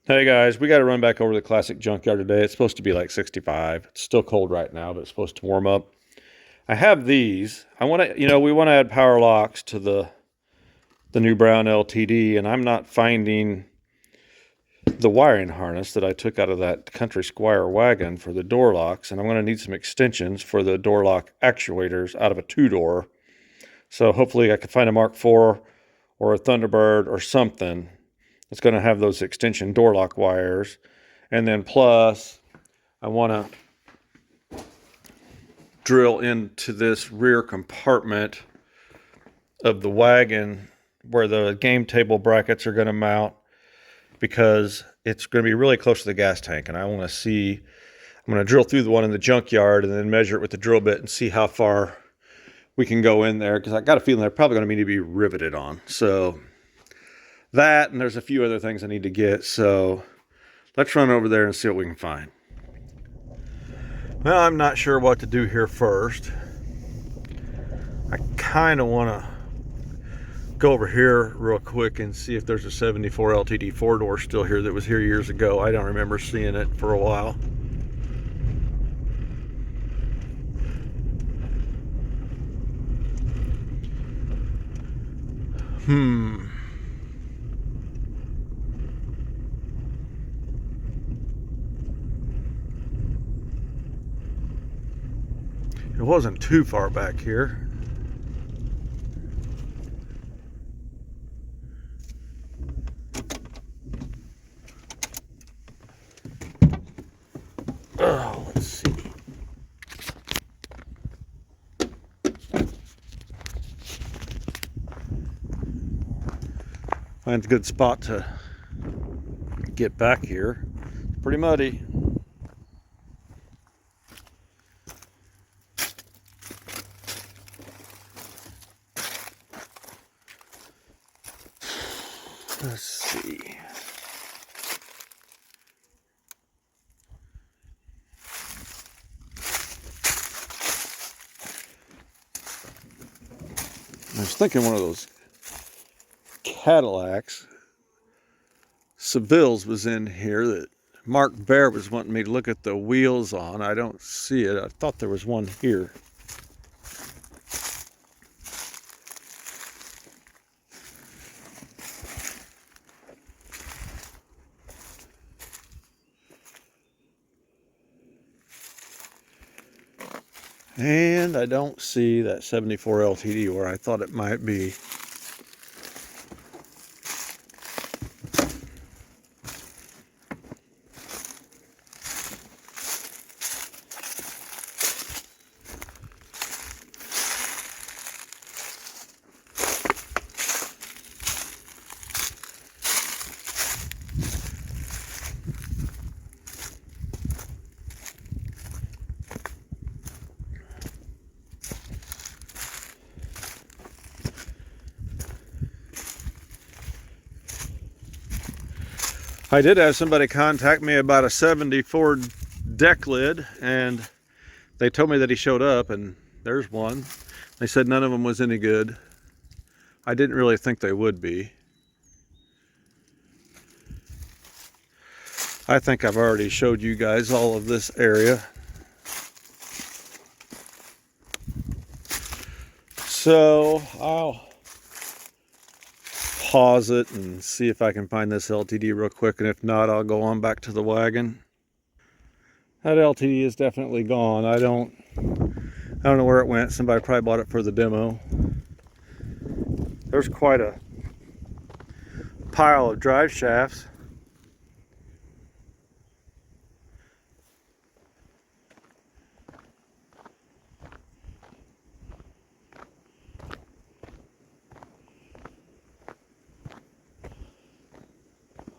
Hey guys, we got to run back over to the classic junkyard today. It's supposed to be like 65. It's still cold right now, but it's supposed to warm up. I have these. I want to, we want to add power locks to the new brown LTD, and I'm not finding the wiring harness that I took out of that Country Squire wagon for the door locks, and I'm going to need some extensions for the door lock actuators out of a two-door. So hopefully I can find a Mark IV or a Thunderbird or something. It's going to have those extension door lock wires. And then plus, I want to drill into this rear compartment of the wagon where the game table brackets are going to mount, because it's going to be really close to the gas tank. And I want to see, I'm going to drill through the one in the junkyard and then measure it with the drill bit and see how far we can go in there, because I got a feeling they're probably going to need to be riveted on. So that, and there's a few other things I need to get. So let's run over there and see what we can find. Well, I'm not sure what to do here first. I kind of want to go over here real quick and see if there's a 74 LTD four-door still here that was here years ago. I don't remember seeing it for a while. It wasn't too far back here. Oh, let's see. Find a good spot to get back here. It's pretty muddy. Let's see. I was thinking one of those Cadillacs, Seville's, was in here that Mark Bear was wanting me to look at the wheels on. I don't see it. I thought there was one here. And I don't see that 74 LTD where I thought it might be. I did have somebody contact me about a 74 deck lid, and they told me that he showed up, and there's one. They said none of them was any good. I didn't really think they would be. I think I've already showed you guys all of this area. So I'll pause it and see if I can find this LTD real quick, and if not, I'll go on back to the wagon. That LTD is definitely gone. I don't know where it went. Somebody probably bought it for the demo. There's quite a pile of drive shafts.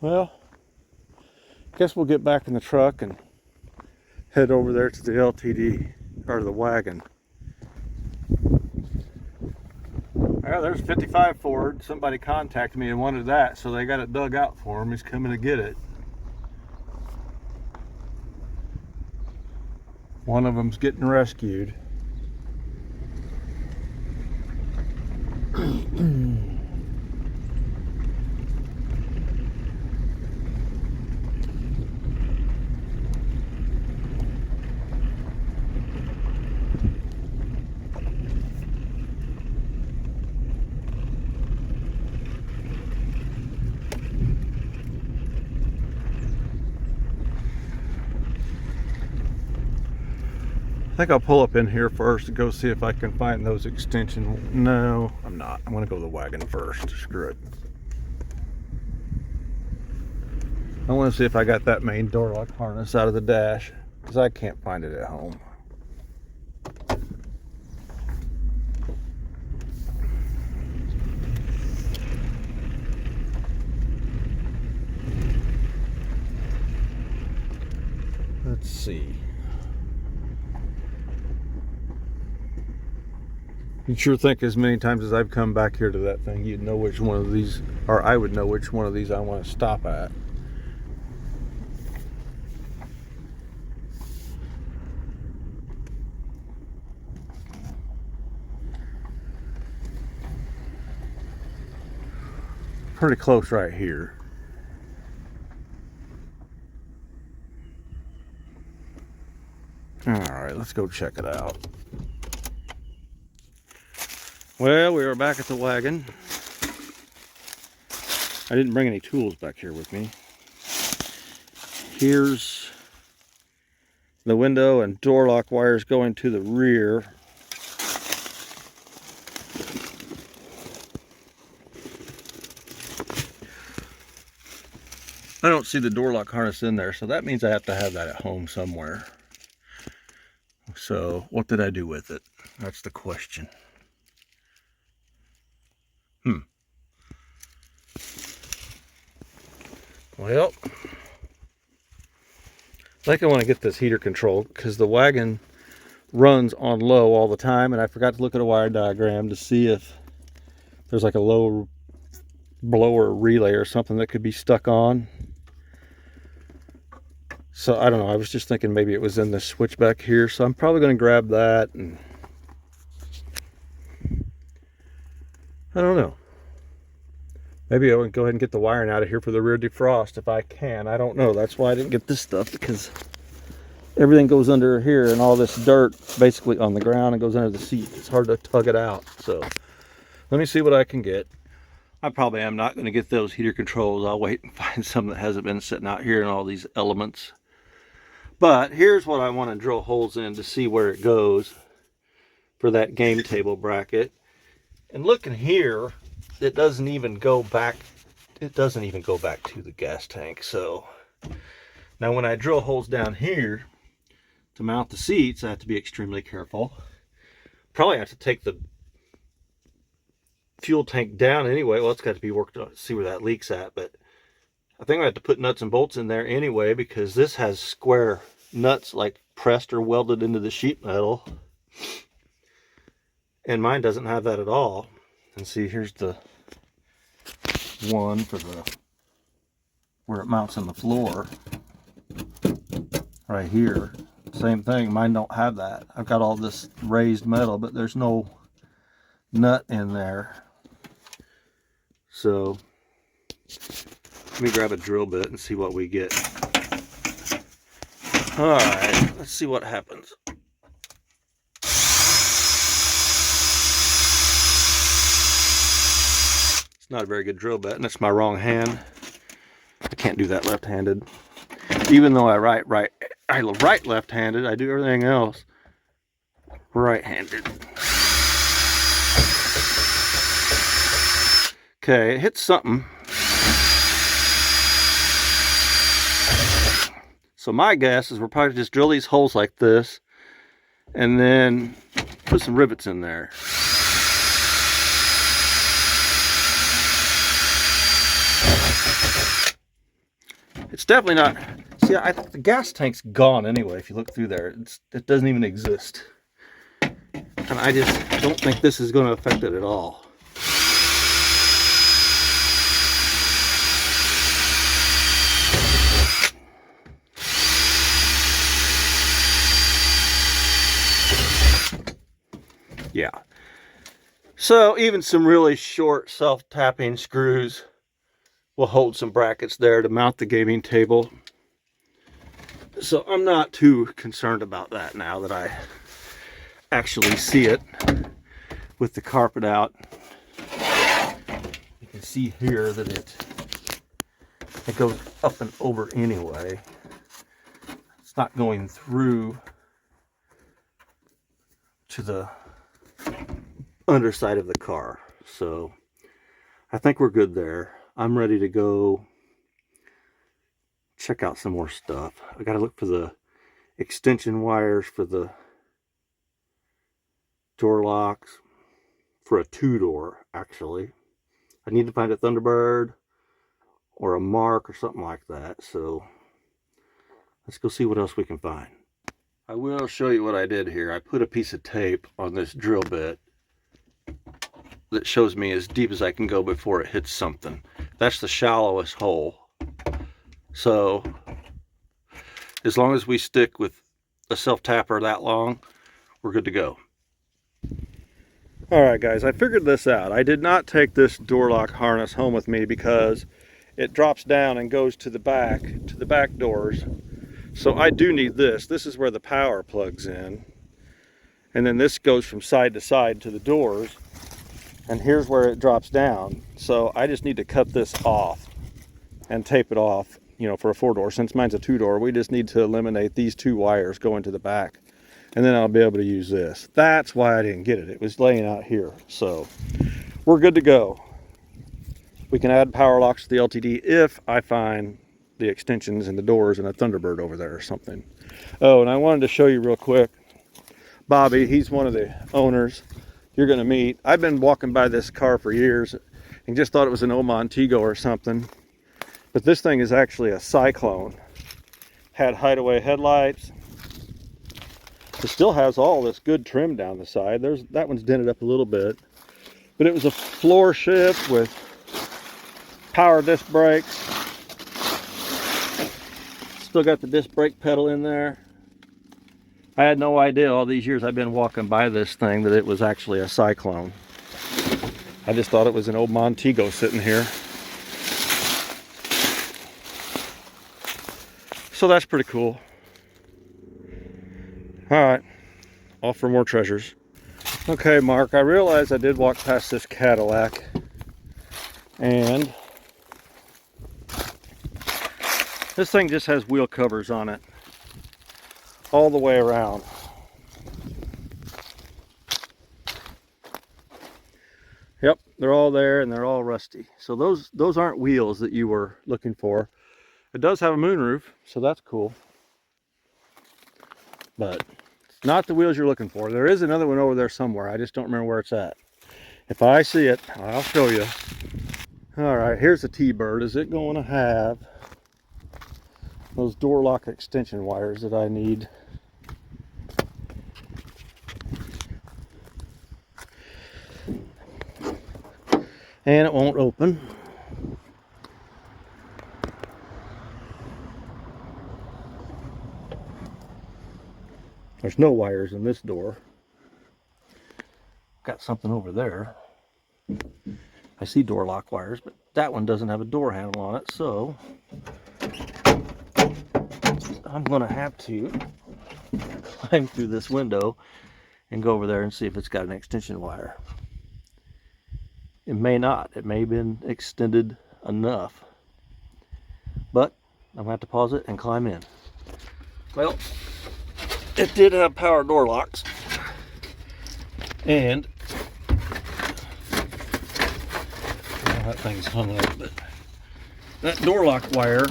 Well, guess we'll get back in the truck and head over there to the LTD, or the wagon. Well, there's 55 Ford. Somebody contacted me and wanted that, so they got it dug out for him. He's coming to get it. One of them's getting rescued. think I'll pull up in here first and go see if I can find those extension. No, I'm not. I'm gonna go to the wagon first. Screw it. I want to see if I got that main door lock harness out of the dash, because I can't find it at home. Let's see. You sure think as many times as I've come back here to that thing, you'd know which one of these, or I would know which one of these I want to stop at. Pretty close right here. All right, let's go check it out. Well, we are back at the wagon. I didn't bring any tools back here with me. Here's the window and door lock wires going to the rear. I don't see the door lock harness in there, so that means I have to have that at home somewhere. So what did I do with it? That's the question. Well, I think I want to get this heater controlled because the wagon runs on low all the time, and I forgot to look at a wire diagram to see if there's like a low blower relay or something that could be stuck on. So I don't know, I was just thinking maybe it was in the switch back here, so I'm probably going to grab that, and I don't know. Maybe I would go ahead and get the wiring out of here for the rear defrost if I can. I don't know. That's why I didn't get this stuff, because everything goes under here and all this dirt basically on the ground and goes under the seat. It's hard to tug it out. So let me see what I can get. I probably am not going to get those heater controls. I'll wait and find some that hasn't been sitting out here in all these elements. But here's what I want to drill holes in to see where it goes for that game table bracket. And looking here, it doesn't even go back. It doesn't even go back to the gas tank. So now when I drill holes down here to mount the seats, I have to be extremely careful. Probably have to take the fuel tank down anyway. Well, it's got to be worked on to see where that leak's at, but I think I have to put nuts and bolts in there anyway, because this has square nuts like pressed or welded into the sheet metal, and mine doesn't have that at all. And see, here's the one for the where it mounts in the floor right here. Same thing, mine don't have that. I've got all this raised metal, but there's no nut in there. So let me grab a drill bit and see what we get. All right, let's see what happens. It's not a very good drill bit, and it's my wrong hand. I can't do that left-handed. Even though I write left-handed, I do everything else right-handed. Okay, it hit something. So my guess is we'll probably just drill these holes like this and then put some rivets in there. It's definitely not. See, I think the gas tank's gone anyway. If you look through there, it doesn't even exist. And I just don't think this is going to affect it at all. Yeah. So even some really short self-tapping screws will hold some brackets there to mount the gaming table. So I'm not too concerned about that now that I actually see it with the carpet out. You can see here that it goes up and over anyway. It's not going through to the underside of the car. So I think we're good there. I'm ready to go check out some more stuff. I got to look for the extension wires for the door locks for a 2-door, actually. I need to find a Thunderbird or a Mark or something like that. So let's go see what else we can find. I will show you what I did here. I put a piece of tape on this drill bit that shows me as deep as I can go before it hits something. That's the shallowest hole. So as long as we stick with a self-tapper that long, we're good to go. Alright guys, I figured this out. I did not take this door lock harness home with me because it drops down and goes to the back doors. So I do need this. This is where the power plugs in. And then this goes from side to side to the doors. And here's where it drops down. So I just need to cut this off and tape it off, you know, for a 4-door. Since mine's a 2-door, we just need to eliminate these 2 wires going to the back. And then I'll be able to use this. That's why I didn't get it. It was laying out here. So we're good to go. We can add power locks to the LTD if I find the extensions and the doors and a Thunderbird over there or something. Oh, and I wanted to show you real quick. Bobby, he's one of the owners you're going to meet. I've been walking by this car for years and just thought it was an old Montego or something. But this thing is actually a Cyclone. Had hideaway headlights. It still has all this good trim down the side. That one's dented up a little bit. But it was a floor shift with power disc brakes. Still got the disc brake pedal in there. I had no idea all these years I've been walking by this thing that it was actually a Cyclone. I just thought it was an old Montego sitting here. So that's pretty cool. Alright, off for more treasures. Okay, Mark, I realized I did walk past this Cadillac. And this thing just has wheel covers on it. All the way around. Yep, they're all there and they're all rusty. So those aren't wheels that you were looking for. It does have a moonroof, so that's cool. But it's not the wheels you're looking for. There is another one over there somewhere. I just don't remember where it's at. If I see it, I'll show you. Alright, here's the T-Bird. Is it going to have those door lock extension wires that I need? And it won't open. There's no wires in this door. Got something over there. I see door lock wires, but that one doesn't have a door handle on it, so I'm going to have to climb through this window and go over there and see if it's got an extension wire. It may not. It may have been extended enough. But I'm going to have to pause it and climb in. Well, it did have power door locks. And that thing's hung up, but that door lock wire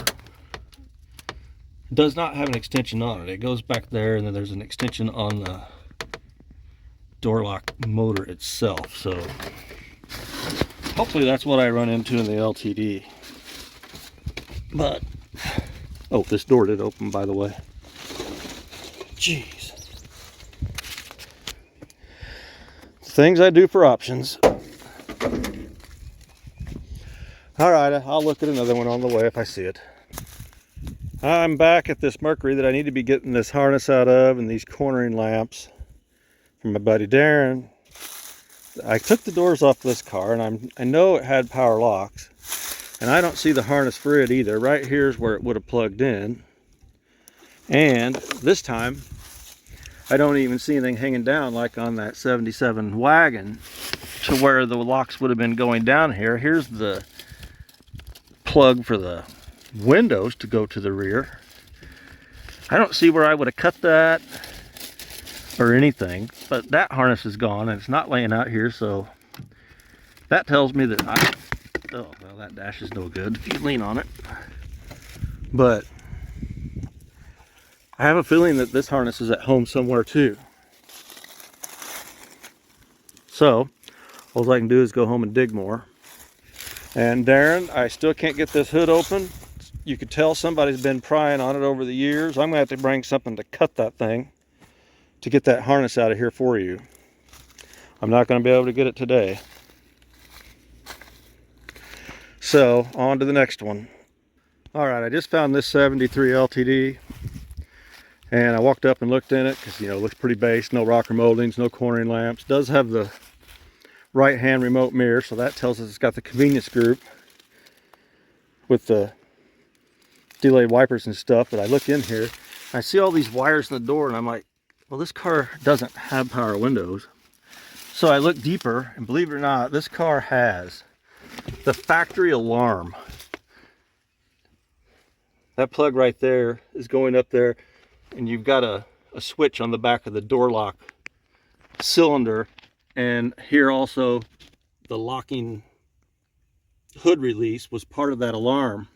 does not have an extension on it. It goes back there, and then there's an extension on the door lock motor itself. So hopefully that's what I run into in the LTD. But oh, this door did open, by the way. Jeez. Things I do for options. Alright, I'll look at another one on the way if I see it. I'm back at this Mercury that I need to be getting this harness out of and these cornering lamps from my buddy Darren. I took the doors off this car, and I know it had power locks, and I don't see the harness for it either. Right here's where it would have plugged in, and this time I don't even see anything hanging down like on that 77 wagon to where the locks would have been going down here. Here's the plug for the windows to go to the rear. I don't see where I would have cut that or anything, but that harness is gone and it's not laying out here, so that tells me that oh, well, that dash is no good if you lean on it. But I have a feeling that this harness is at home somewhere too. So all I can do is go home and dig more. And Darren, I still can't get this hood open. You could tell somebody's been prying on it over the years. I'm gonna have to bring something to cut that thing to get that harness out of here for you. I'm not gonna be able to get it today. So on to the next one. All right, I just found this 73 LTD, and I walked up and looked in it because, you know, it looks pretty base, no rocker moldings, no cornering lamps. Does have the right hand remote mirror, so that tells us it's got the convenience group with the delayed wipers and stuff. But I look in here, I see all these wires in the door, and I'm like, well, this car doesn't have power windows. So I look deeper, and believe it or not, this car has the factory alarm. That plug right there is going up there, and you've got a switch on the back of the door lock cylinder, and here also the locking hood release was part of that alarm.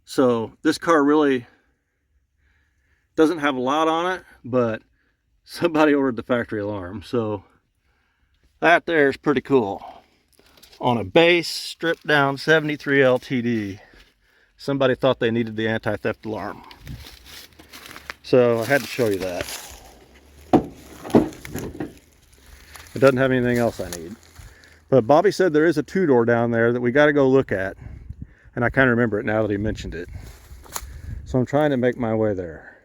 So this car really doesn't have a lot on it, but somebody ordered the factory alarm, so that there is pretty cool. On a base stripped down 73 LTD, somebody thought they needed the anti-theft alarm. So I had to show you that. It doesn't have anything else I need. But Bobby said there is a two-door down there that we got to go look at. And I kind of remember it now that he mentioned it. So I'm trying to make my way there.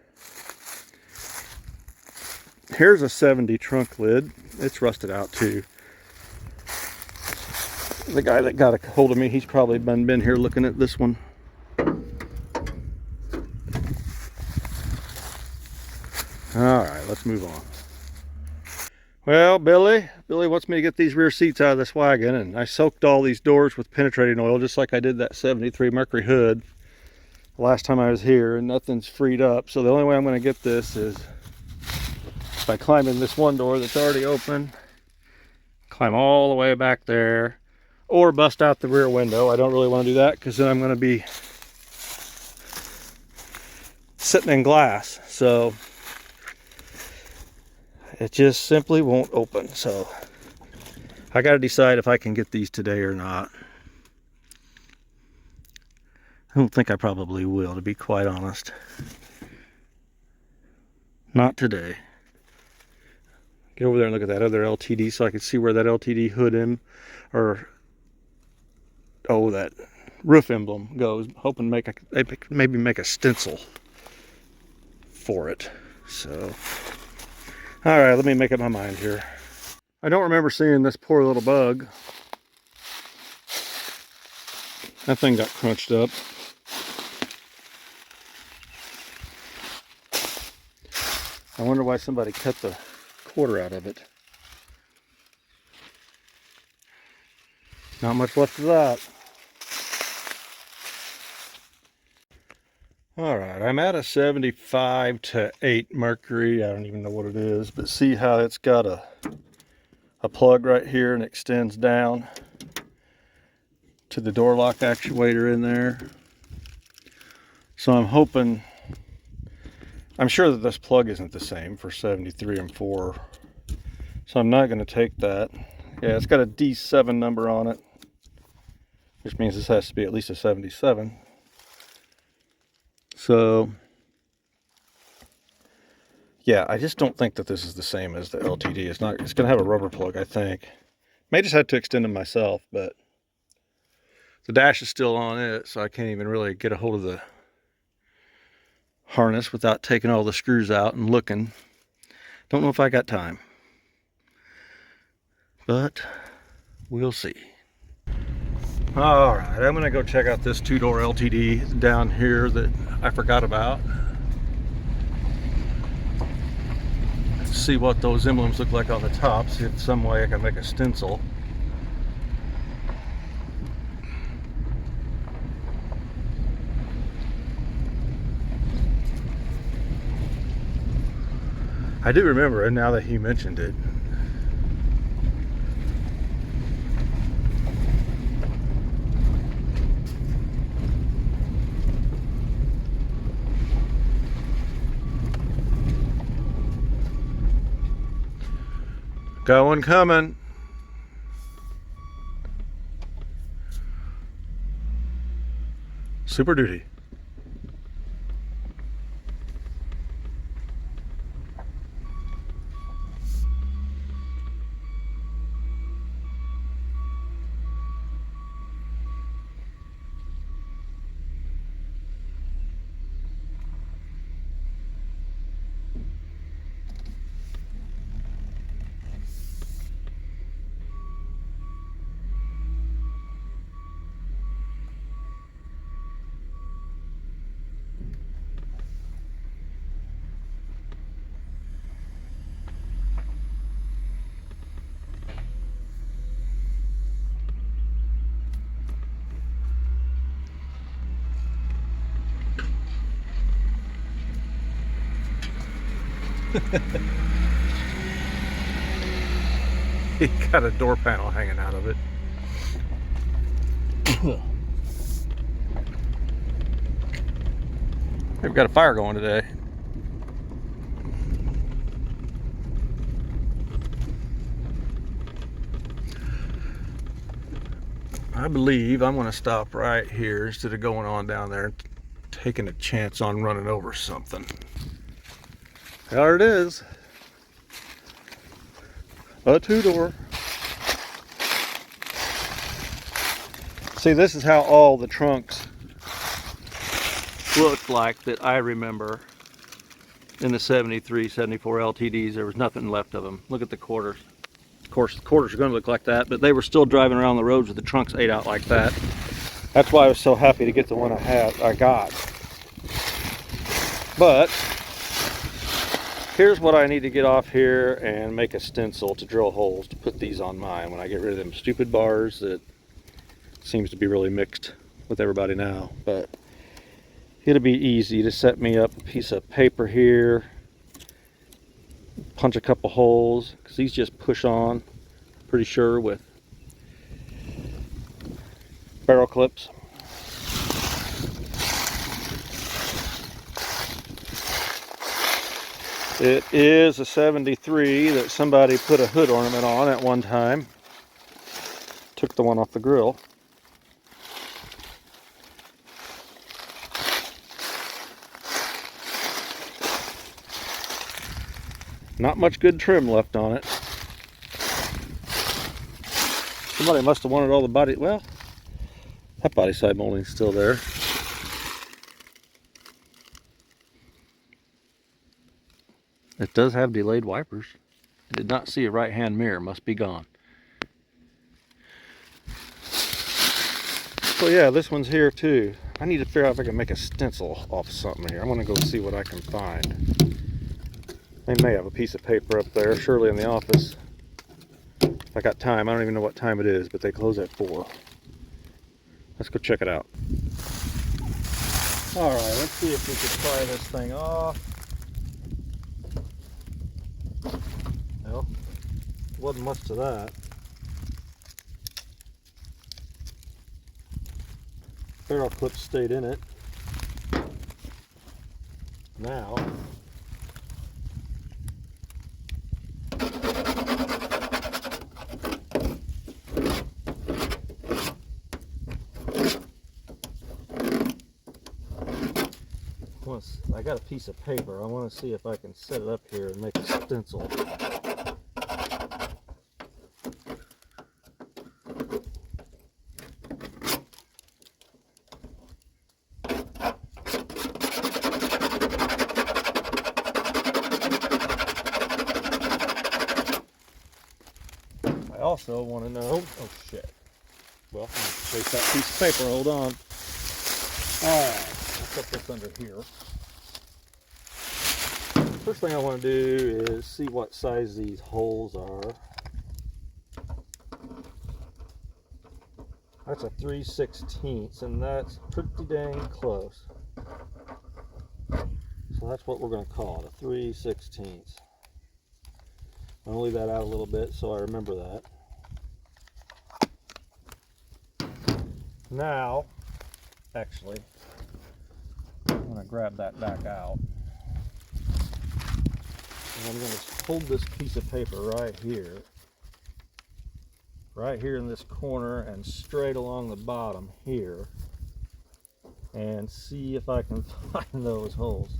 Here's a 70 trunk lid. It's rusted out too. The guy that got a hold of me, he's probably been here looking at this one. All right, let's move on. Well, Billy wants me to get these rear seats out of this wagon, and I soaked all these doors with penetrating oil just like I did that 73 Mercury hood last time I was here, and nothing's freed up. So the only way I'm going to get this is by climbing this one door that's already open, climb all the way back there, or bust out the rear window. I don't really want to do that because then I'm going to be sitting in glass. So it just simply won't open. So I got to decide if I can get these today or not. I don't think I probably will, to be quite honest. Not today. Get over there and look at that other LTD so I can see where that LTD hood that roof emblem goes. Hoping maybe make a stencil for it. So all right, let me make up my mind here. I don't remember seeing this poor little bug. That thing got crunched up. I wonder why somebody cut the quarter out of it. Not much left of that. All right, I'm at a 75 to 8 Mercury. I don't even know what it is, but see how it's got a plug right here and extends down to the door lock actuator in there. So I'm sure that this plug isn't the same for 73 and 4. So I'm not going to take that. Yeah, it's got a D7 number on it, which means this has to be at least a 77. So yeah, I just don't think that this is the same as the LTD. It's going to have a rubber plug, I think. May just have to extend them myself, but the dash is still on it, so I can't even really get a hold of the harness without taking all the screws out and looking. Don't know if I got time, but we'll see. All right, I'm gonna go check out this two-door LTD down here that I forgot about. See what those emblems look like on the top. See if some way I can make a stencil. I do remember it now that he mentioned it. Got one coming. Super Duty. He got a door panel hanging out of it. We've got a fire going today. I believe I'm going to stop right here instead of going on down there and taking a chance on running over something. There it is. A two-door. See, this is how all the trunks looked like that I remember in the 73, 74 LTDs. There was nothing left of them. Look at the quarters. Of course, the quarters are going to look like that, but they were still driving around the roads with the trunks ate out like that. That's why I was so happy to get the one I got. But here's what I need to get off here and make a stencil to drill holes to put these on mine when I get rid of them stupid bars that seems to be really mixed with everybody now. But it'll be easy to set me up a piece of paper here, punch a couple holes, because these just push on, pretty sure, with barrel clips. It is a 73 that somebody put a hood ornament on at one time. Took the one off the grill. Not much good trim left on it. Somebody must have wanted all the body, well, that body side molding's still there. It does have delayed wipers. Did not see a right-hand mirror, must be gone. So yeah, this one's here too. I need to figure out if I can make a stencil off something here. I'm gonna go see what I can find. They may have a piece of paper up there, surely in the office. If I got time, I don't even know what time it is, but they close at 4. Let's go check it out. All right, let's see if we can pry this thing off. Well, wasn't much to that. Barrel clips stayed in it. Now, I got a piece of paper. I want to see if I can set it up here and make a stencil. I also want to know, oh shit. Well, I'm going to place that piece of paper, hold on. Alright, I'll put this under here. First thing I want to do is see what size these holes are. That's a 3/16, and that's pretty dang close. So that's what we're going to call it, a 3/16. I'll leave that out a little bit so I remember that. Now, actually, I'm going to grab that back out. And I'm going to hold this piece of paper right here in this corner and straight along the bottom here, and see if I can find those holes.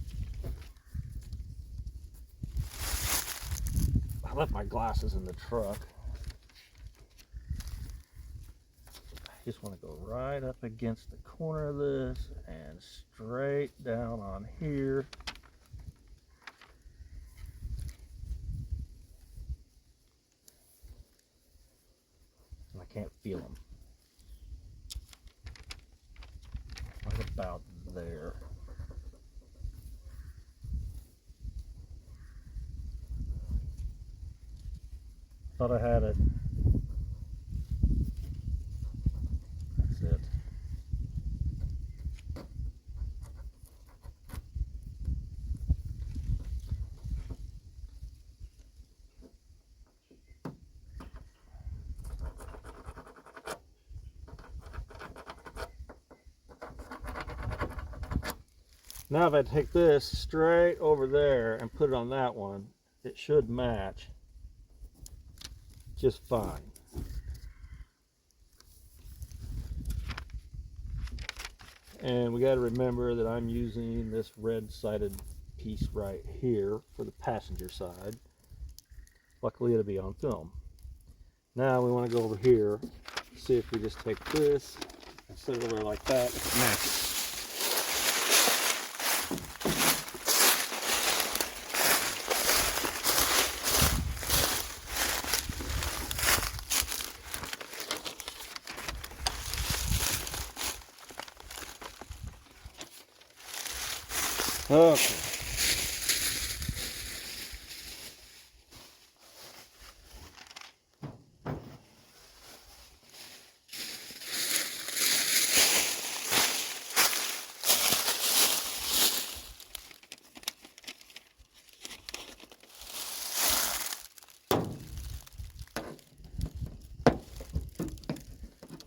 I left my glasses in the truck. I just want to go right up against the corner of this and straight down on here. And I can't feel them. Right about there. Thought I had it. That's it. Now if I take this straight over there and put it on that one, it should match just fine. And we got to remember that I'm using this red-sided piece right here for the passenger side. Luckily it'll be on film. Now we want to go over here, see if we just take this and set it over like that, match it. Okay.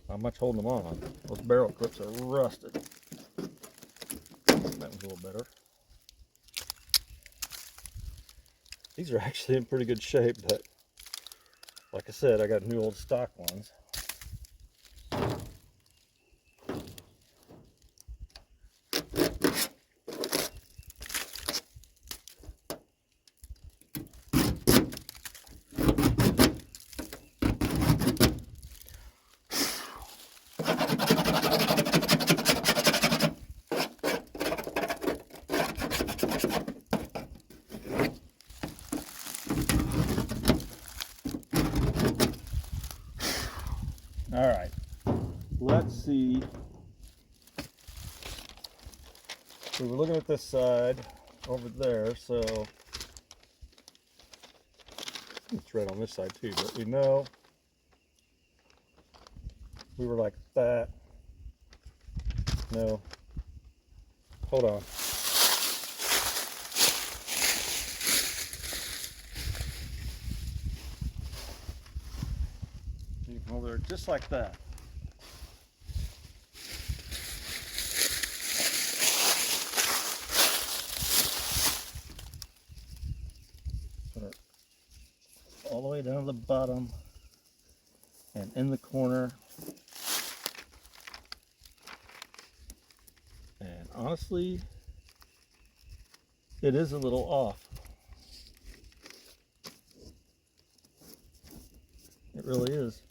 Not much holding them on. Those barrel clips are rusted. That one's a little better. These are actually in pretty good shape, but like I said, I got new old stock ones. All right, let's see. So we're looking at this side over there, so it's right on this side too, but we know we were like that. No, hold on. You can hold there just like that. Put it all the way down to the bottom and in the corner. And honestly, it is a little off. It really is.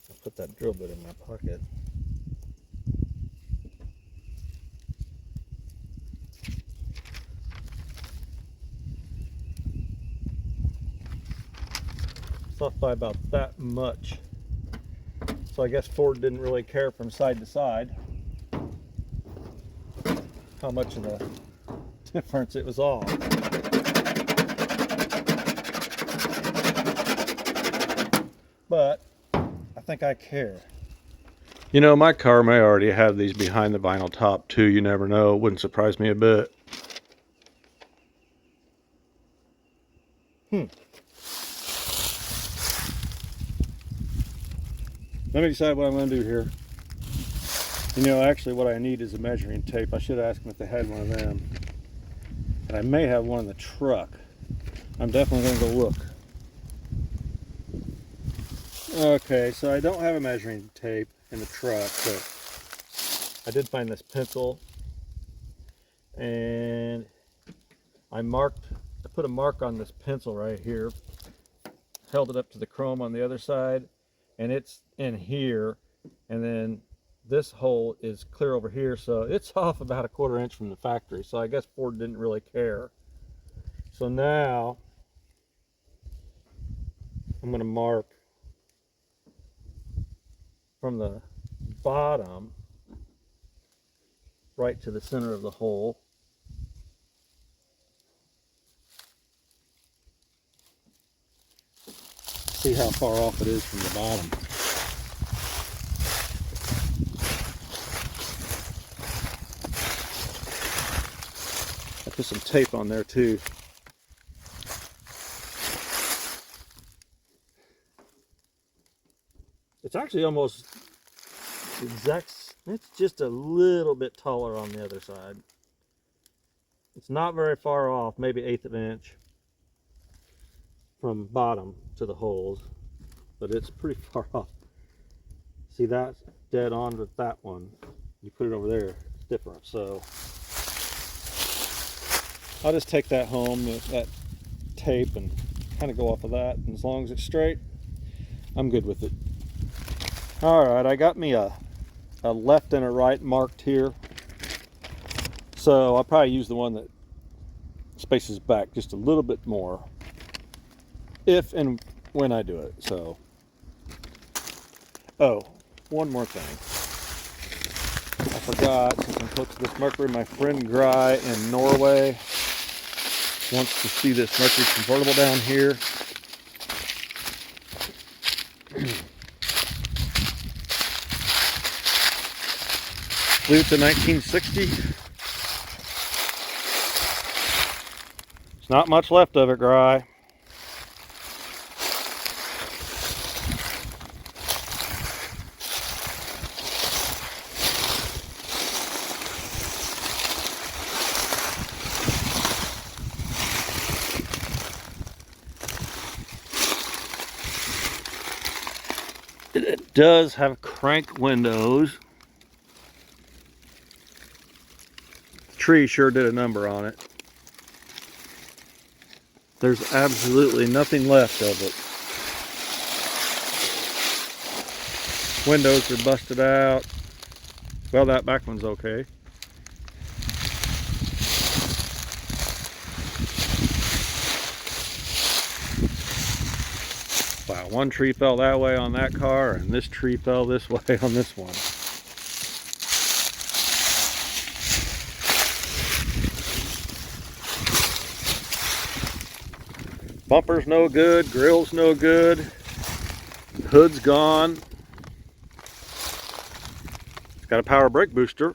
I'll put that drill bit in my pocket. It's off by about that much. So I guess Ford didn't really care from side to side how much of a difference it was off. But I think I care. You know, my car may already have these behind the vinyl top too. You never know. It wouldn't surprise me a bit. Let me decide what I'm going to do here. You know, actually what I need is a measuring tape. I should ask them if they had one of them. And I may have one in the truck. I'm definitely going to go look. Okay, so I don't have a measuring tape in the truck, but I did find this pencil. And I put a mark on this pencil right here. Held it up to the chrome on the other side. And it's in here. And then this hole is clear over here, so it's off about 1/4 inch from the factory. So I guess Ford didn't really care. So now I'm going to mark from the bottom right to the center of the hole. See how far off it is from the bottom. I put some tape on there too. It's actually almost exact. It's just a little bit taller on the other side. It's not very far off, maybe 1/8 of an inch from bottom to the holes, but it's pretty far off. See, that's dead on with that one. You put it over there, it's different. So I'll just take that home, that tape, and kind of go off of that. And as long as it's straight, I'm good with it. All right, I got me a left and a right marked here. So I'll probably use the one that spaces back just a little bit more if and when I do it. So, oh, one more thing. I forgot, since I'm close to this Mercury, my friend Gry in Norway wants to see this Mercury convertible down here. I believe it's a 1960. There's not much left of it, Gry. It does have crank windows. Tree sure did a number on it. There's absolutely nothing left of it. Windows are busted out. Well, that back one's okay. Wow, one tree fell that way on that car, and this tree fell this way on this one. Bumper's no good, grill's no good, hood's gone. It's got a power brake booster.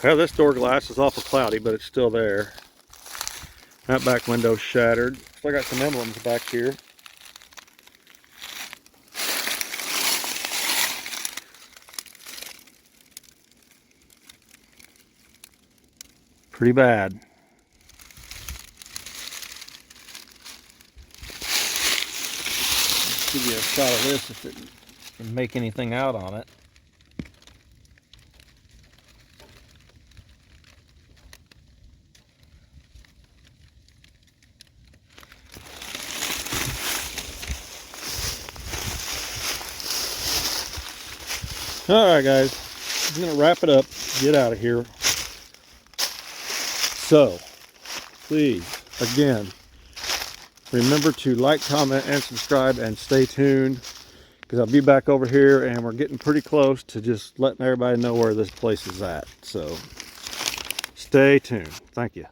Well, this door glass is awful cloudy, but it's still there. That back window's shattered. Still got some emblems back here. Pretty bad. Let's give you a shot of this if it can make anything out on it. Alright guys, I'm going to wrap it up, get out of here. So, please, again, remember to like, comment, and subscribe, and stay tuned, because I'll be back over here, and we're getting pretty close to just letting everybody know where this place is at. So, stay tuned. Thank you.